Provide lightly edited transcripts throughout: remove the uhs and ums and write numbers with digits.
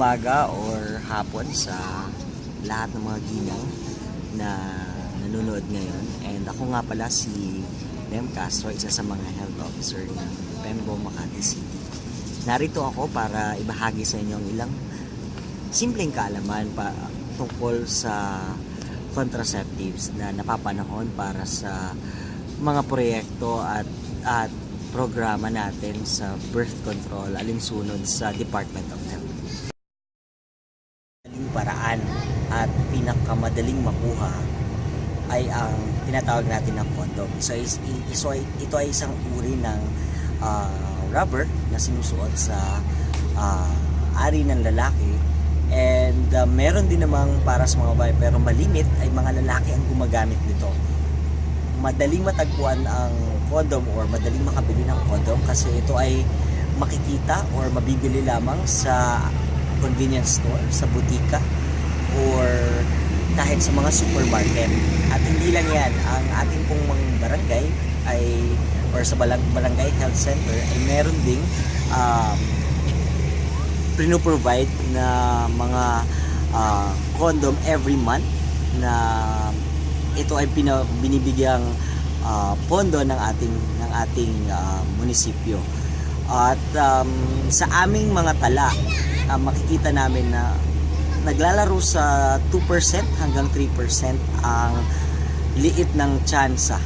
umaga or hapon sa lahat ng mga ginang na nanonood ngayon. And ako nga pala si Nem Castro, isa sa mga health officer ng Pembo, Makati City. Narito ako para ibahagi sa inyo ang ilang simpleng kaalaman tungkol sa contraceptives na napapanahon para sa mga proyekto at programa natin sa birth control alinsunod sa Department of Health. Madaling paraan at pinakamadaling makuha ay ang tinatawag natin na condom. So ito ay isang uri ng rubber na sinusuot sa ari ng lalaki, and meron din namang para sa mga babae, pero malimit ay mga lalaki ang gumagamit nito. Madaling matagpuan ang condom or madaling makabili ng condom kasi ito ay makikita or mabibili lamang sa convenience store, sa butika, or kahit sa mga supermarket. At hindi lang yan, ang ating pong mga barangay ay, or sa barangay health center ay meron ding pinoprovide na mga condom every month na ito ay binibigyang pondo ng ating munisipyo. At sa aming mga tala, makikita namin na naglalaro sa 2% hanggang 3% ang liit ng tsansa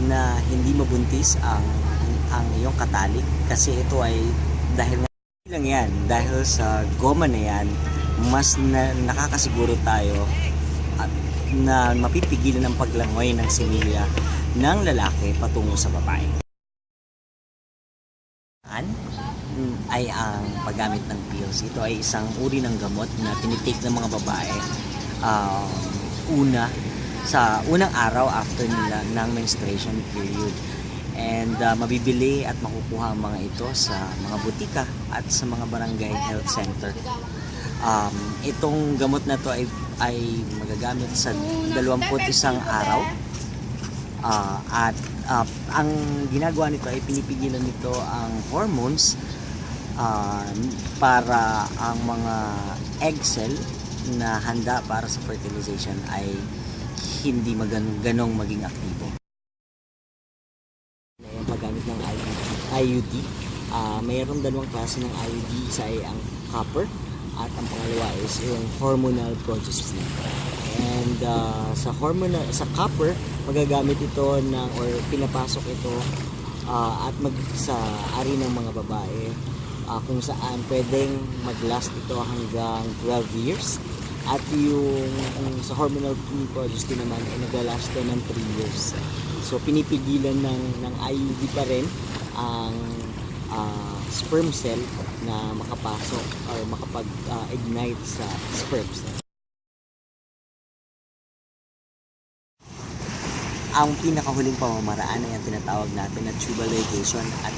na hindi mabuntis ang iyong katalik, kasi ito ay dahil lang yan, dahil sa goma na yan, mas nakakasiguro tayo at na mapipigilan ang paglangoy ng similya ng lalaki patungo sa babae. Ay ang paggamit ng pills. Ito ay isang uri ng gamot na tinitake ng mga babae sa unang araw after nila ng menstruation period. And mabibili at makukuha ang mga ito sa mga butika at sa mga barangay health center. Itong gamot na to ay magagamit sa 21 araw. At ang ginagawa nito ay pinipigilan nito ang hormones para ang mga egg cell na handa para sa fertilization ay hindi ganong maging aktibo. Yung paggamit ng IUD, mayroong dalawang klase ng IUD. Isa ay ang copper at ang pangalawa is yung hormonal progesterone. And sa copper, magagamit ito or pinapasok ito at sa ari ng mga babae, kung saan pwedeng mag-last ito hanggang 12 years. At yung sa hormonal progesterone naman ay nag-last ito ng 3 years. So pinipigilan ng IUD pa rin ang sperm cell na makapasok or makapag-ignite sa sperm cell. Ang pinakahuling pamamaraan ay ang tinatawag natin na tubal ligation at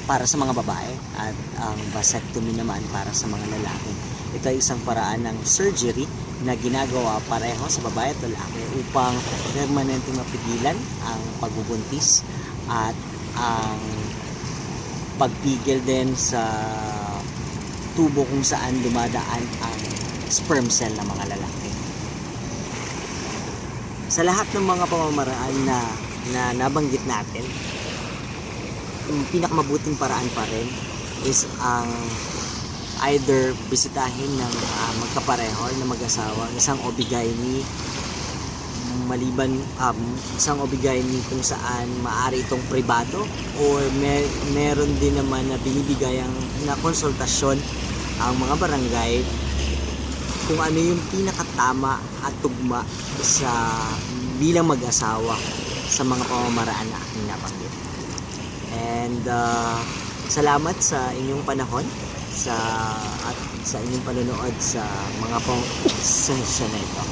para sa mga babae, at ang vasectomy naman para sa mga lalaki. Ito ay isang paraan ng surgery na ginagawa pareho sa babae at lalaki upang permanente mapigilan ang pagbubuntis at ang pagpigil din sa tubo kung saan dumadaan ang sperm cell ng mga lalaki. Sa lahat ng mga pamamaraan na nabanggit natin, yung pinakamabuting paraan pa rin is ang either bisitahin ng magkapareho na mag-asawa, isang OB-GYN, isang OB-GYN kung saan maaari itong pribado, or meron din naman na binibigay na konsultasyon ang mga barangay kung ano yung pinakatama at tugma sa bilang mag-asawa sa mga pamamaraan na aking nabanggit. And salamat sa inyong panahon at sa inyong panonood sa mga session na ito.